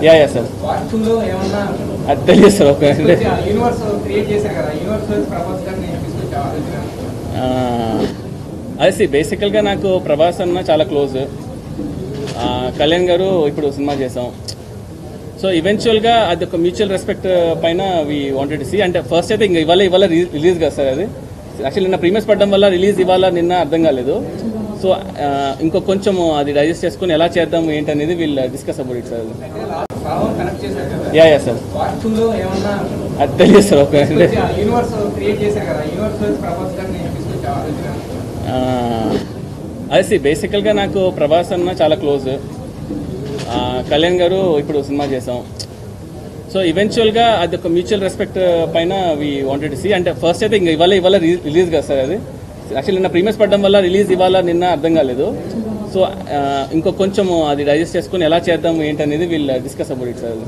Yeah sir అది తెలియదు sir. ఒక అదే బేసికల్గా నాకు ప్రభాస్ అన్న చాలా క్లోజ్. కళ్యాణ్ గారు ఇప్పుడు సినిమా చేసాం. సో ఈవెన్చువల్గా అది ఒక మ్యూచువల్ రెస్పెక్ట్ పైన వీ వాంటెడ్ టు సీ. అంటే ఫస్ట్ అయితే ఇంకా ఇవాళ రిలీజ్ కదా సార్. అది యాక్చువల్లీ నిన్న ప్రీమియర్స్ పడడం వల్ల రిలీజ్ ఇవాళ నిన్న అర్థం కాలేదు. సో ఇంకో కొంచెం అది డైజెస్ట్ చేసుకుని ఎలా చేద్దాం ఏంటనేది వీళ్ళు discuss about it sir. Yeah sir అది తెలియదు సార్. ఒక అదే బేసికల్గా నాకు ప్రభాస్ అన్న చాలా క్లోజ్. కళ్యాణ్ గారు ఇప్పుడు సినిమా చేసాం. సో ఈవెన్చువల్గా అది ఒక మ్యూచువల్ రెస్పెక్ట్ పైన వీ వాంటెడ్ టు సీ. అంటే ఫస్ట్ అయితే ఇంకా ఇవాళ రిలీజ్ కదా సార్. అది యాక్చువల్లీ నిన్న ప్రీమియర్స్ పడడం వల్ల రిలీజ్ ఇవాళ నిన్న అర్థం కాలేదు. సో ఇంకో కొంచెం అది డైజెస్ట్ చేసుకుని ఎలా చేద్దాం ఏంటనేది వీళ్ళు డిస్కస్ అబౌట్ ఇట్ సార్.